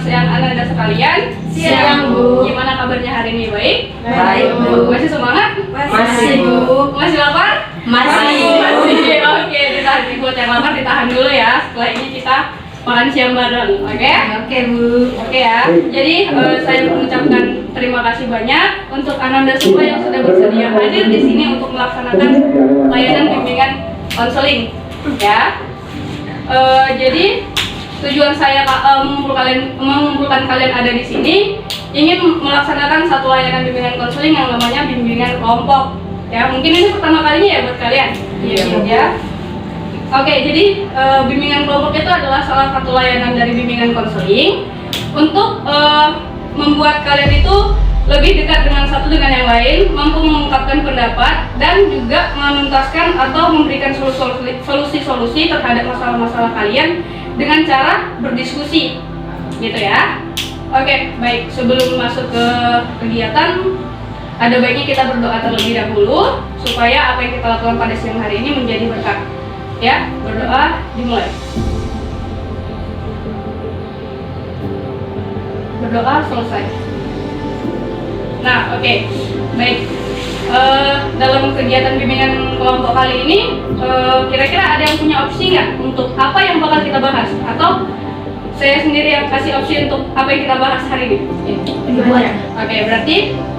siang Ananda sekalian. Siang, Bu. Gimana kabarnya hari ini? Baik? Baik, Bu. Masih semangat? Masih, Bu. Masih lapar? Masih. Oke, ditahan. Buat yang lapar ditahan dulu ya. Setelah ini kita makan siang bareng. Oke? Oke, Bu. Oke ya. Jadi saya mengucapkan terima kasih banyak untuk Ananda semua yang sudah bersedia hadir di sini untuk melaksanakan layanan bimbingan konseling. Ya. Jadi tujuan saya mengumpulkan kalian ada di sini ingin melaksanakan satu layanan bimbingan konseling yang namanya bimbingan kelompok. Ya, mungkin ini pertama kalinya ya buat kalian. Iya. Ya. Oke, jadi bimbingan kelompok itu adalah salah satu layanan dari bimbingan konseling untuk membuat kalian itu lebih dekat dengan satu dengan yang lain, mampu mengungkapkan pendapat dan juga menuntaskan atau memberikan solusi-solusi terhadap masalah-masalah kalian dengan cara berdiskusi, gitu ya. Oke, baik. Sebelum masuk ke kegiatan, ada baiknya kita berdoa terlebih dahulu supaya apa yang kita lakukan pada siang hari ini menjadi berkat. Ya, berdoa dimulai. Berdoa selesai. Nah, oke, baik. Dalam kegiatan bimbingan kelompok kali ini, kira-kira ada yang punya opsi nggak untuk apa yang bakal kita bahas? Atau saya sendiri yang kasih opsi untuk apa yang kita bahas hari ini? Oke, berarti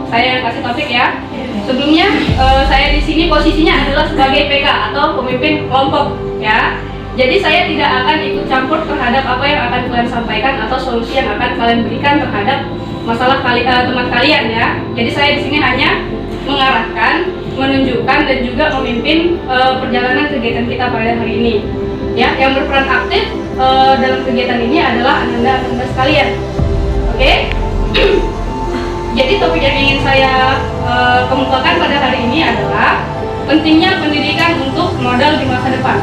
saya yang kasih topik ya. Sebelumnya saya di sini posisinya adalah sebagai PK atau pemimpin kelompok ya. Jadi saya tidak akan ikut campur terhadap apa yang akan kalian sampaikan atau solusi yang akan kalian berikan terhadap masalah teman kalian ya. Jadi saya di sini hanya mengarahkan, menunjukkan dan juga memimpin perjalanan kegiatan kita pada hari ini. Ya, yang berperan aktif dalam kegiatan ini adalah Ananda sekalian. Oke? Jadi topik yang ingin saya kemukakan pada hari ini adalah pentingnya pendidikan untuk modal di masa depan.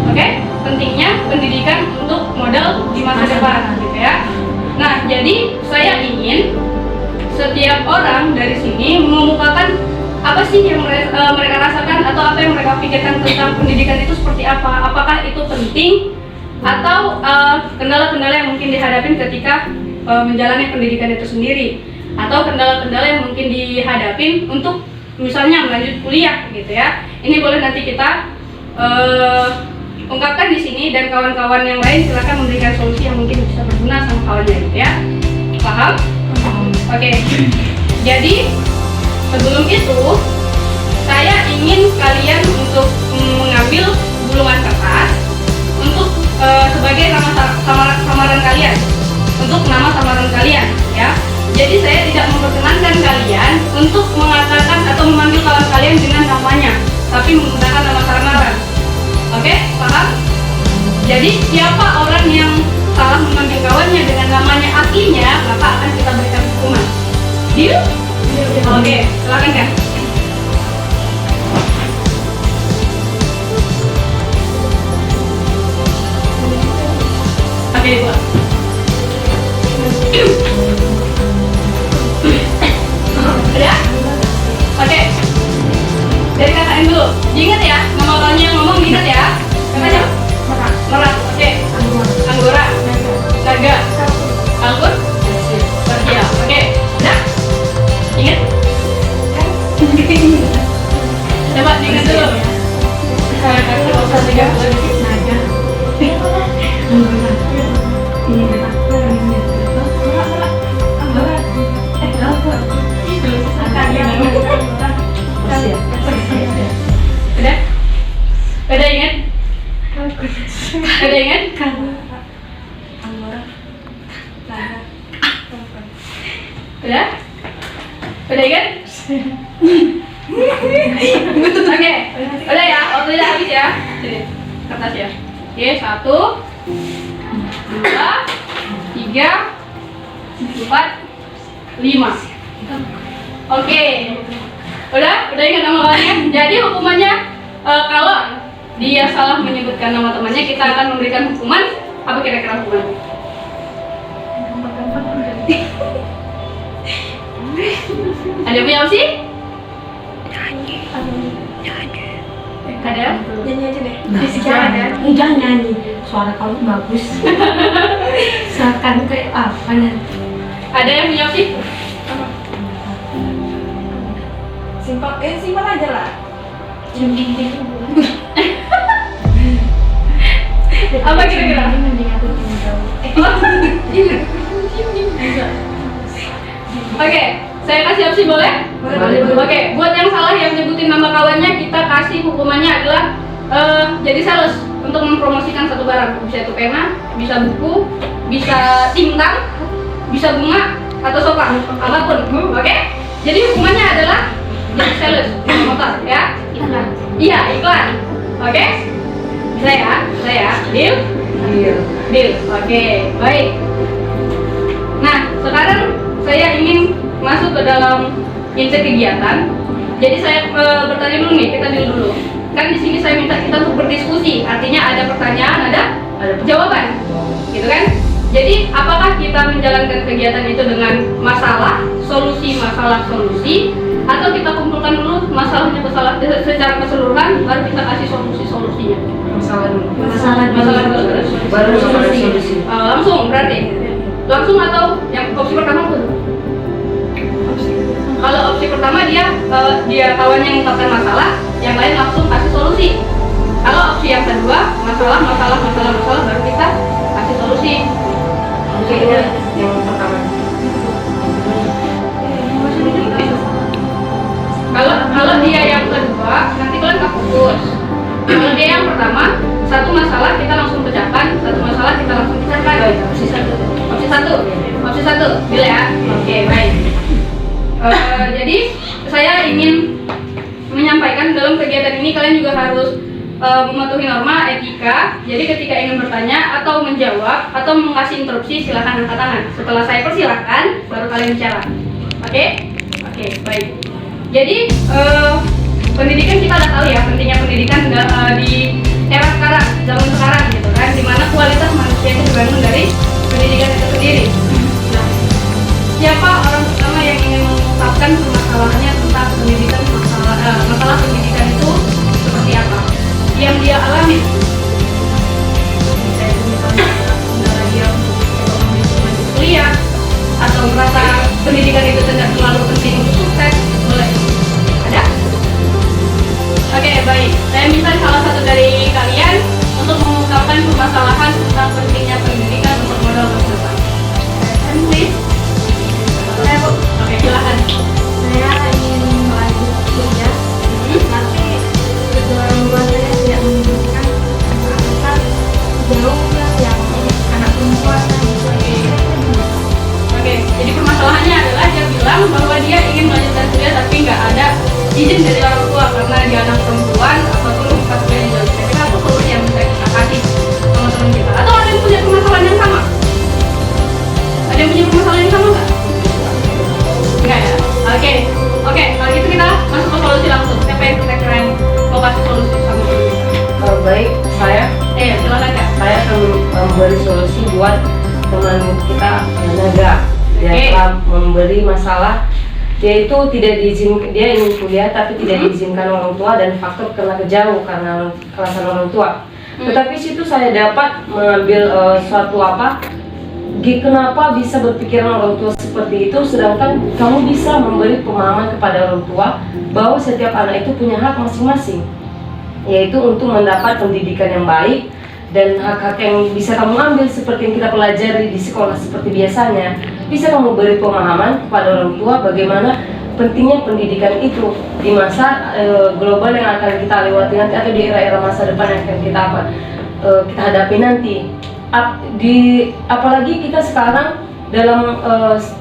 Oke? Pentingnya pendidikan untuk modal di masa depan, gitu ya. Nah, jadi saya ingin setiap orang dari sini mengemukakan apa sih yang mereka rasakan atau apa yang mereka pikirkan tentang pendidikan itu seperti apa. Apakah itu penting atau kendala-kendala yang mungkin dihadapin ketika menjalani pendidikan itu sendiri, atau kendala-kendala yang mungkin dihadapin untuk misalnya melanjut kuliah gitu ya. Ini boleh nanti kita ungkapkan di sini dan kawan-kawan yang lain silakan memberikan solusi yang mungkin bisa berguna sama kawannya gitu ya. Paham? Oke. Jadi sebelum itu saya ingin kalian untuk mengambil gulungan kertas untuk sebagai nama samaran kalian. Untuk nama samaran kalian ya. Jadi saya tidak memperkenankan kalian untuk mengatakan atau memanggil kawan kalian dengan namanya, tapi menggunakan nama samaran. Oke, paham? Jadi siapa orang yang salah memanggil kawannya dengan namanya aslinya, maka akan kita berikan hukuman. Deal? Oke, silakan ya. Oke, buat. Udah? Oke. Dari kakaknya dulu. Diingat ya, nama orangnya yang ngomong diingat ya. Kakaknya? Merak. Oke. Anggora. Naga. Kalkun. Persia. Oke. Udah? Ingat? Coba diingat dulu. Naga. Udah? Udah ingat? Udah ingat? Udah? Udah ingat? Oke, udah ya, waktunya habis ya. Sini, kertas ya. Oke, 1, 2, 3, 4, 5. Oke, udah ingat nama orangnya. Jadi hukumannya kalau dia salah menyebutkan nama temannya, kita akan memberikan hukuman. Apa kira-kira hukumannya? Ada punya opsi? Nyanyi. Ada? Nyanyi aja deh. Ada? Jangan nyanyi. Suara kamu bagus. Misalkan kayak apa nanti? Ada yang punya opsi? Simpel aja lah. Apa kira-kira? Oke, saya kasih opsi boleh? Boleh. Oke, buat yang salah yang nyebutin nama kawannya, kita kasih hukumannya adalah jadi sales untuk mempromosikan satu barang. Bisa itu pena, bisa buku, bisa tintang, bisa bunga, atau sofa, apapun. Oke? Jadi hukumannya adalah jadi sales motor, ya? Iklan. Iya, iklan. Oke? Saya, deal? Deal. Oke, baik. Nah, sekarang saya ingin masuk ke dalam inti kegiatan. Jadi saya bertanya dulu nih, kita deal dulu. Kan di sini saya minta kita untuk berdiskusi, artinya ada pertanyaan, ada jawaban, gitu kan? Jadi apakah kita menjalankan kegiatan itu dengan masalah, solusi, atau kita kumpulkan dulu masalahnya secara keseluruhan, baru kita kasih solusinya. Masalah dulu. Terus. Baru solusi. Langsung berarti, langsung atau yang opsi pertama tuh? Kalau opsi pertama dia kawannya yang mengungkapkan masalah, yang lain langsung kasih solusi. Kalau opsi yang kedua, masalah, baru kita kasih solusi. Oke, yang pertama. Kalau dia yang kedua, nanti kalian nggak fokus. Kalau dia yang pertama, satu masalah kita langsung pecahkan, satu masalah kita langsung pecahkan. Opsi satu, bila ya. Oke, baik. Jadi saya ingin menyampaikan dalam kegiatan ini kalian juga harus mematuhi norma etika. Jadi ketika ingin bertanya atau menjawab atau mengasih interupsi, silakan angkat tangan. Setelah saya persilahkan, baru kalian bicara. Oke, baik. Jadi pendidikan kita udah tahu ya pentingnya pendidikan di era sekarang, zaman sekarang gitu kan, dimana kualitas manusia itu dibangun dari pendidikan itu sendiri. Nah, siapa orang pertama yang ingin mengungkapkan permasalahannya tentang pendidikan, masalah pendidikan itu seperti apa yang dia alami? Misalnya kendala dia untuk ekonomi untuk kuliah, atau merasa pendidikan itu tidak terlalu penting untuk sukses, boleh. Ada? Oke, baik. Saya minta salah satu dari kalian untuk mengungkapkan permasalahan tentang pentingnya pendidikan untuk modal masa depan. Please. Oke, silakan. Saya ingin melanjut kuliah, tapi kedua orang tua saya tidak menunjukkan alasan jauh yang anak perempuan gitu. Oke, jadi permasalahannya adalah dia bilang bahwa dia ingin melanjutkan kuliah tapi nggak ada izin dari orang tua karena dia anak perempuan ataupun bukan kuliah yang jauh. Kira-kira apa solusi yang bisa kita kasih teman-teman kita? Atau ada yang punya permasalahan yang sama? Ada yang punya permasalahan yang sama nggak? Enggak ya? Oke, kalau gitu kita masuk ke solusi langsung. Siapa yang kira-kira yang mau kasih solusi sama kita? Baik, saya Silakan Kak. saya akan memberi solusi buat teman kita Naga. Dia telah memberi masalah, yaitu tidak diizinkan, dia ingin kuliah tapi tidak diizinkan orang tua dan faktor karena kejauh karena alasan orang tua. Tetapi situ saya dapat mengambil suatu kenapa bisa berpikiran orang tua seperti itu, sedangkan kamu bisa memberi pemahaman kepada orang tua bahwa setiap anak itu punya hak masing-masing, yaitu untuk mendapat pendidikan yang baik dan hak-hak yang bisa kamu ambil seperti yang kita pelajari di sekolah seperti biasanya. Bisa kamu beri pemahaman kepada orang tua bagaimana pentingnya pendidikan itu di masa global yang akan kita lewati nanti, atau di era-era masa depan yang akan kita hadapi nanti. Apalagi kita sekarang dalam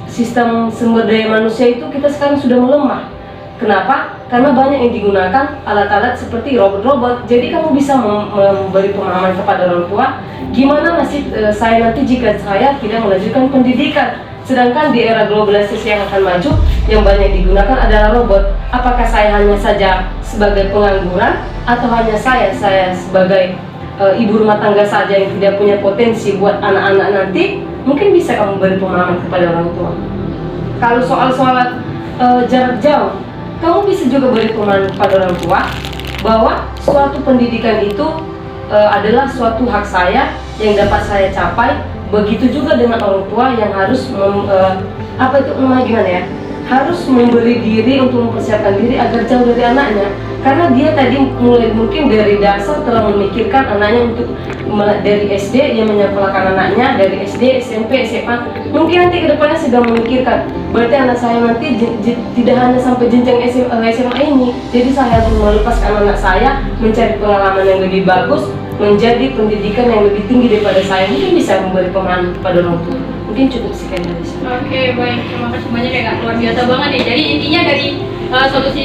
sistem sumber daya manusia itu kita sekarang sudah melemah. Kenapa? Karena banyak yang digunakan alat-alat seperti robot-robot. Jadi kamu bisa memberi pemahaman kepada orang tua gimana nasib saya nanti jika saya tidak melanjutkan pendidikan. Sedangkan di era globalisasi yang akan maju, yang banyak digunakan adalah robot. Apakah saya hanya saja sebagai pengangguran, atau hanya saya sebagai ibu rumah tangga saja yang tidak punya potensi buat anak-anak nanti? Mungkin bisa kamu beri pemahaman kepada orang tua. Kalau soal-soal jarak jauh, kamu bisa juga beri pemahaman kepada orang tua bahwa suatu pendidikan itu adalah suatu hak saya yang dapat saya capai begitu juga dengan orang tua yang harus apa itu namanya gimana ya, harus memberi diri untuk mempersiapkan diri agar jauh dari anaknya, karena dia tadi mulai mungkin dari dasar telah memikirkan anaknya untuk dari SD dia menyekolahkan anaknya, dari SD, SMP, SMA, mungkin nanti kedepannya sedang memikirkan berarti anak saya nanti tidak hanya sampai jenjang SMA ini, jadi saya harus melepaskan anak saya mencari pengalaman yang lebih bagus, menjadi pendidikan yang lebih tinggi daripada saya, mungkin bisa memberi pemahaman kepada orang tua. Mungkin cukup sekian dari saya. Oke, baik, terima kasih banyak ya Kak, luar biasa banget nih. Jadi intinya dari solusi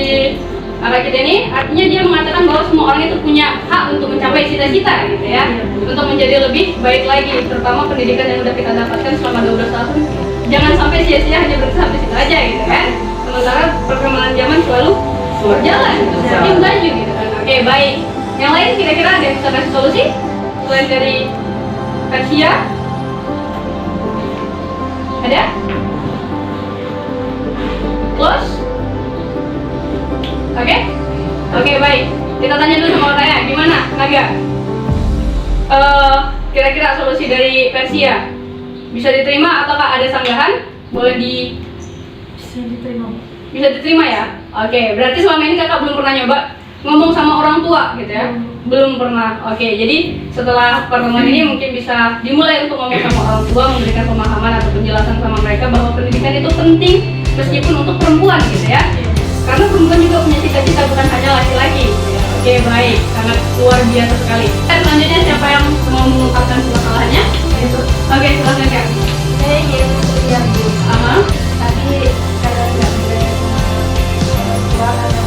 kakak kita ini, artinya dia mengatakan bahwa semua orang itu punya hak untuk mencapai cita-cita gitu ya, untuk menjadi lebih baik lagi, terutama pendidikan yang udah kita dapatkan selama 12 tahun, jangan sampai sia-sia hanya berhenti sampai situ aja gitu kan. Sementara perkembangan zaman selalu berjalan gitu, semakin maju gitu kan. Oke, baik. Yang lain kira-kira ada yang bisa kasih solusi selain dari Persia? Ada? Close? Oke, baik. Kita tanya dulu sama orangnya, gimana, Naga? Kira-kira solusi dari Persia bisa diterima ataukah ada sanggahan? Boleh Bisa diterima. bisa diterima ya? Oke, berarti selama ini kakak belum pernah nyoba ngomong sama orang tua gitu ya? Belum pernah. Oke, jadi setelah pertemuan ini mungkin bisa dimulai untuk ngomong sama orang tua, memberikan pemahaman atau penjelasan sama mereka bahwa pendidikan itu penting meskipun untuk perempuan gitu ya. Karena perempuan juga punya cita-cita, bukan hanya laki-laki gitu ya. Oke, baik, sangat luar biasa sekali. Selanjutnya siapa yang mau mengungkapkan kesalahannya? Oke, silakan Kak. Saya ingin kuliah Bu, Aha. tapi karena nggak bisa sama orang tua karena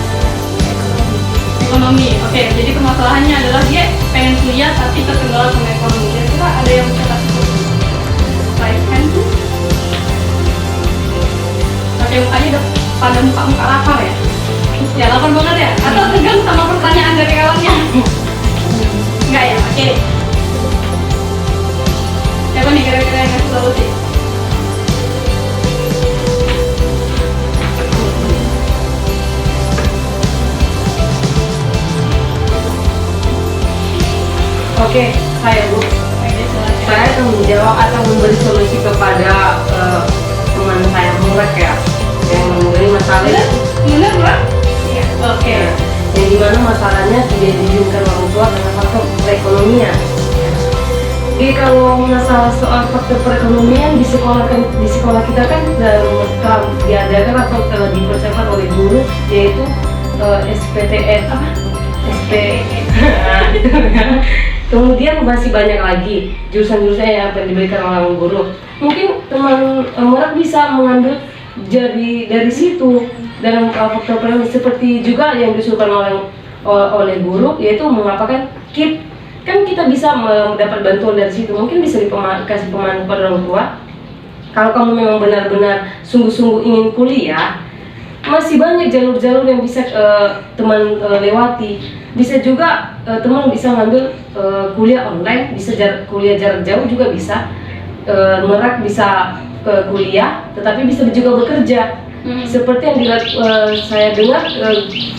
ekonomi. Ekonomi. Oke, jadi permasalahannya adalah dia pengen kuliah tapi terkendala sama ekonomi. Kira-kira ada yang bisa kasih slide hand tuh? Oke, mukanya udah pada muka lapar ya? Ya lapar banget ya? Atau tegang sama pertanyaan dari kawannya? Enggak ya? Oke. Siapa nih kira-kira yang ngasih solusi? Oke, saya Bu. Oke, silakan. Saya akan menjawab atau memberi solusi kepada teman saya Murad ya, yang memberi masalah. Bener, Bro? Iya. Oke. Yang dimana masalahnya tidak diizinkan orang tua karena faktor perekonomian. Jadi kalau masalah soal faktor perekonomian di sekolah kita kan telah diadakan atau telah dipersiapkan oleh guru, yaitu SPTN apa? Kemudian masih banyak lagi jurusan-jurusan yang akan diberikan oleh guru. Mungkin teman Murad bisa mengambil dari situ dalam faktor perekonomian, seperti juga yang disuruhkan oleh guru, yaitu mengapakan KIP. Kan kita bisa mendapat bantuan dari situ, mungkin bisa dikasih pemahaman kepada orang tua. Kalau kamu memang benar-benar sungguh-sungguh ingin kuliah, masih banyak jalur-jalur yang bisa teman lewati. Bisa juga teman bisa ngambil kuliah online, bisa kuliah jarak jauh juga bisa. Merak bisa kuliah, tetapi bisa juga bekerja. Seperti yang saya dengar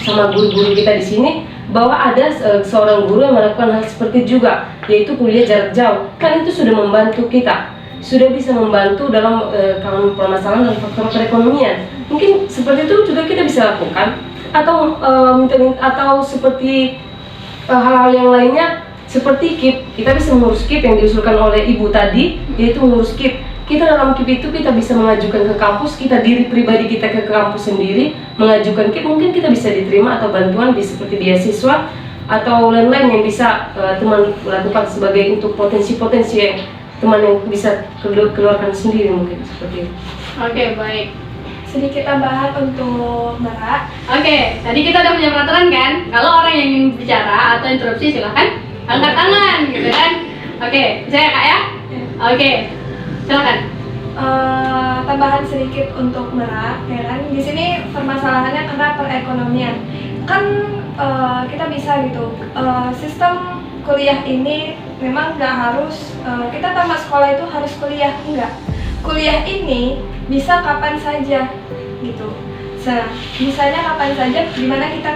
sama guru-guru kita di sini, bahwa ada seorang guru yang melakukan hal seperti juga, yaitu kuliah jarak jauh. Kan itu sudah membantu kita, sudah bisa membantu dalam permasalahan dan faktor perekonomian. Mungkin seperti itu juga kita bisa lakukan, atau seperti hal-hal yang lainnya seperti KIP. Kita bisa mengurus KIP yang diusulkan oleh ibu tadi, yaitu mengurus KIP. Kita dalam KIP itu kita bisa mengajukan ke kampus, kita diri pribadi kita ke kampus sendiri mengajukan KIP, mungkin kita bisa diterima atau bantuan seperti beasiswa atau lain-lain yang bisa teman lakukan sebagai untuk potensi-potensi yang teman yang bisa keluarkan sendiri, mungkin seperti itu. Oke, baik. Sedikit tambahan untuk Mbak. Oke, tadi kita udah punya peraturan kan? Kalau orang yang ingin bicara atau interupsi silahkan angkat tangan gitu kan? Oke, saya Kak ya? Oke, silakan. Tambahan sedikit untuk Mbak, ya kan? Di sini permasalahannya karena perekonomian. Kan kita bisa gitu. Sistem kuliah ini memang nggak harus kita tamat sekolah itu harus kuliah, enggak. Kuliah ini bisa kapan saja gitu. Misalnya kapan saja, dimana kita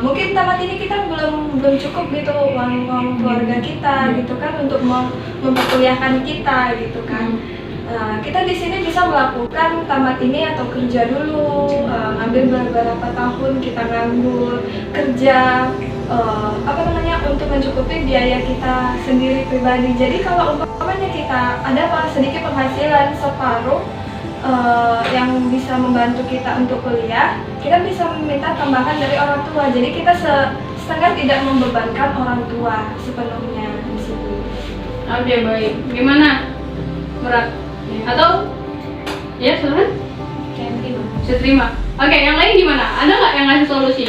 mungkin tamat ini kita belum cukup gitu uang keluarga kita gitu kan untuk memperkuliahkan kita gitu kan. Kita di sini bisa melakukan tamat ini atau kerja dulu, ambil beberapa tahun kita nganggur kerja, untuk mencukupi biaya kita sendiri pribadi. Jadi kalau umpamanya kita ada sedikit penghasilan separuh yang bisa membantu kita untuk kuliah, kita bisa meminta tambahan dari orang tua. Jadi kita setengah tidak membebankan orang tua sepenuhnya di situ. Oke, baik. Gimana, Merak? Atau ya silahkan. Saya terima. Oke, yang lain gimana? Ada nggak yang ngasih solusi?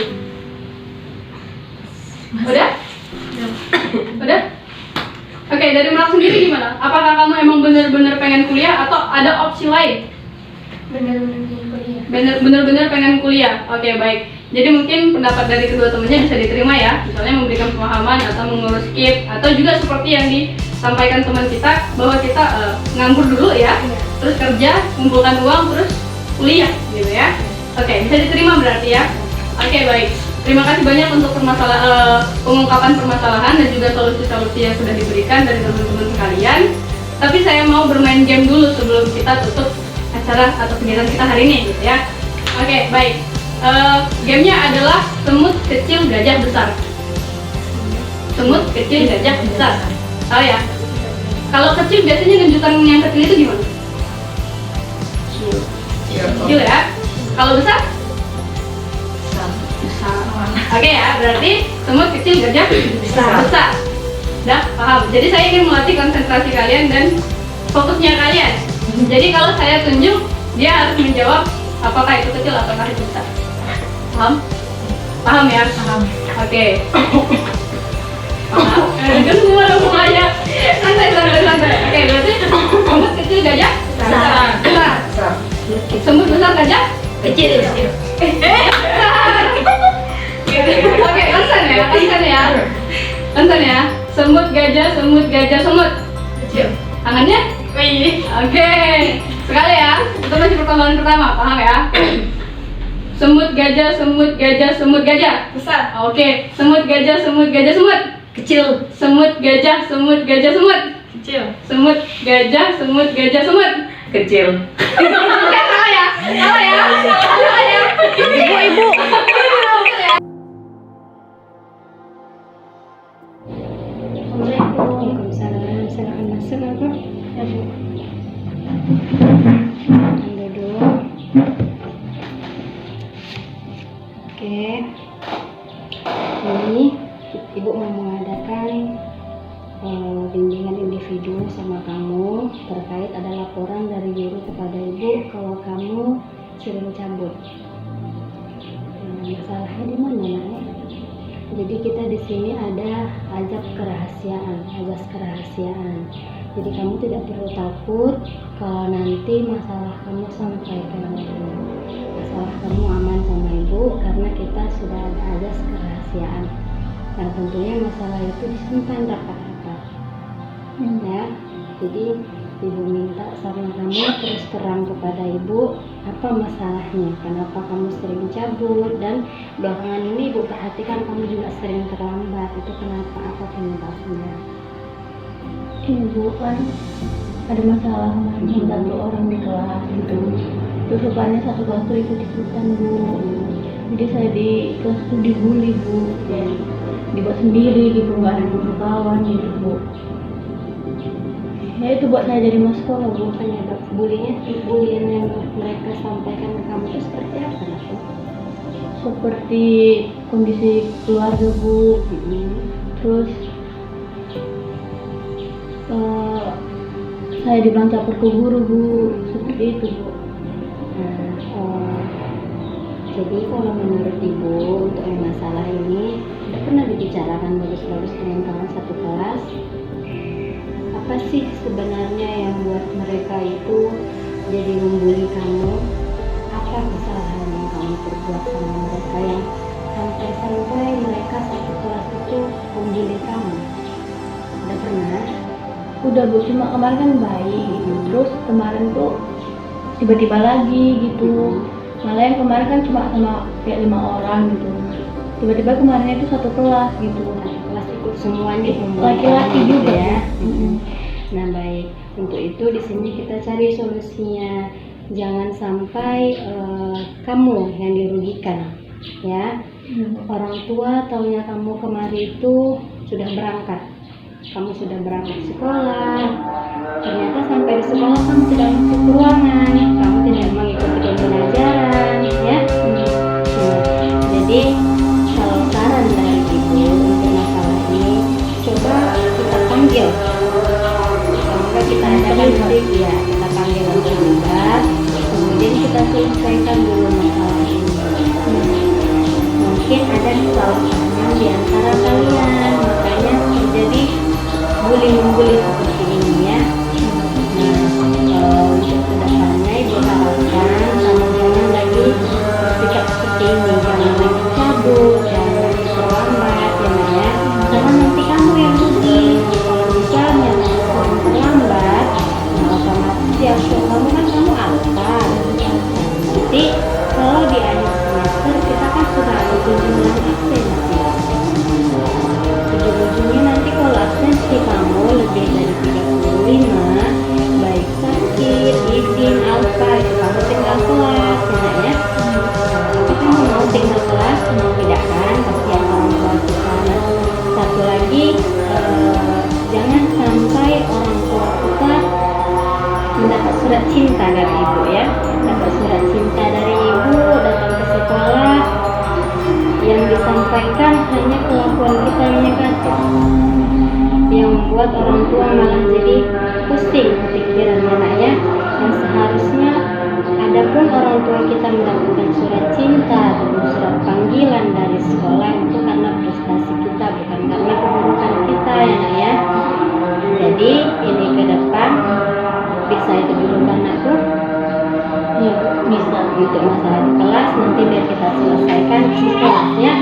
Udah? Udah? Oke, dari Merak sendiri gimana? Apakah kamu emang bener-bener pengen kuliah atau ada opsi lain? Bener-bener pengen kuliah. Oke, baik. Jadi mungkin pendapat dari kedua temannya bisa diterima ya. Misalnya memberikan pemahaman atau mengurus KIP, atau juga seperti yang disampaikan teman kita bahwa kita nganggur dulu ya, terus kerja, kumpulkan uang, terus kuliah gitu ya. Oke, bisa diterima berarti ya. Oke, baik. Terima kasih banyak untuk pengungkapan permasalahan dan juga solusi-solusi yang sudah diberikan dari teman-teman sekalian. Tapi saya mau bermain game dulu sebelum kita tutup acara atau kegiatan kita hari ini gitu ya. Oke, baik. Gamenya adalah semut kecil gajah besar. Semut kecil gajah besar. Tahu ya? Kalau kecil biasanya nunjukkan yang kecil itu gimana? Kecil ya. Kalau besar? Besar. Oke ya, berarti semut kecil gajah besar. Udah paham? Jadi saya ingin melatih konsentrasi kalian dan fokusnya kalian. Jadi kalau saya tunjuk, dia harus menjawab apakah itu kecil ataukah itu besar. Paham? Paham ya? Paham. Oke. Paham? Kan semua udah mulai. Santai. Oke, berarti semut kecil gajah besar. Semut besar gajah kecil. Oke, konsen ya. Semut gajah semut. Kecil. Tangannya? Wih. Oke. Sekali ya. Itu masih pertemuan pertama, paham ya? Semut gajah besar. Oke. Semut gajah semut. Kecil. Semut gajah semut. Kecil. Semut gajah semut. Kecil. Salah ya. Ibu. Waalaikumsalam. Silakan masuk Bapak. Duduk. Oke. Ini Ibu mau mengadakan bimbingan individu sama kamu terkait ada laporan dari guru kepada Ibu kalau kamu sering cabut. Masalahnya di mana, Nak? Jadi kita di sini ada azas kerahasiaan. Jadi kamu tidak perlu takut kalau nanti masalah kamu sampai ke Ibu. Masalah kamu aman sama Ibu karena kita sudah ada azas kerahasiaan. Nah tentunya masalah itu disimpan rapat-rapat. Ya, jadi Ibu minta sama kamu terus terang kepada Ibu apa masalahnya, kenapa kamu sering cabut, dan belakangan ini Ibu perhatikan kamu juga sering terlambat. Itu kenapa, apa penyebabnya? Ibu kan ada masalah sama satu orang di kelas gitu. Terus rupanya satu kelas itu ikut-ikutan Bu. Jadi saya di kelas itu dibully Bu, dibuat sendiri gitu, nggak ada guru kawan gitu Bu. Ya itu buat saya jadi mas sekolah Bu. Penyebab bulian yang mereka sampaikan ke kamu itu seperti apa Nak? Seperti kondisi keluarga Bu. Terus saya dibilang caper ke guru Bu, seperti itu Bu. Jadi kalau menurut Ibu untuk yang masalah ini sudah pernah dibicarakan bagus-bagus dengan kawan satu kelas? Apa sih sebenarnya yang buat mereka itu jadi membuli kamu? Apa kesalahan yang kamu perbuat sama mereka yang sampai mereka satu kelas itu membuli kamu? Udah pernah? Udah Bu, cuma kemarin kan baik gitu. Terus kemarin tuh tiba-tiba lagi gitu. Malah yang kemarin kan cuma sama kayak 5 orang gitu, tiba-tiba kemarin itu satu kelas gitu. Kelas ikut semuanya Laki-laki juga ya. Mm-mm. Nah baik, untuk itu di sini kita cari solusinya. Jangan sampai kamu yang dirugikan, ya. Orang tua taunya kamu kemarin itu sudah berangkat, kamu sudah berangkat sekolah, ternyata sampai di sekolah kamu tidak masuk ke ruangan, kamu tidak mengikuti pembelajaran, ya. Jadi kalau saran dari ibu untuk masalah ini, coba kita panggil, semoga kita adakan ya, kita panggil untuk debat, kemudian kita selesaikan dulu masalah ini. Mungkin ada kesalahan di antara kalian, makanya terjadi bullying seperti ini ya. Nah, untuk kedepannya ibu harapkan kamu jangan lagi bersikap seperti ini, jangan lagi cabut, jangan lagi terlambat ya, karena nanti kamu yang rugi. Kalau misalnya kamu terlambat, nah otomatis di absen kamu kan kamu alfa. Nanti kalau di akhir semester kita kan sudah ada jumlah absensi. Ujung-ujungnya nanti kalau absensi kamu lebih dari 35, baik sakit, izin, alfa, itu kamu tinggal kelas ya. Tapi kamu mau tinggal kelas, mau tidak kan, kasihan orang tua kita. Satu lagi, jangan sampai orang tua kita mendapat surat cinta dari ibu ya, dapat surat cinta dari ibu, datang ke sekolah, yang disampaikan hanya kelakuan kita yang negatif, yang membuat orang tua malah jadi pusing pikirannya nak ya. Yang seharusnya adapun orang tua kita mendapatkan surat cinta atau surat panggilan dari sekolah itu karena prestasi kita, bukan karena keburukan kita ya nak ya. Jadi ini ke depan bisa itu dulu anakku ya, bisa untuk masalah di kelas nanti biar kita selesaikan di kelas ya.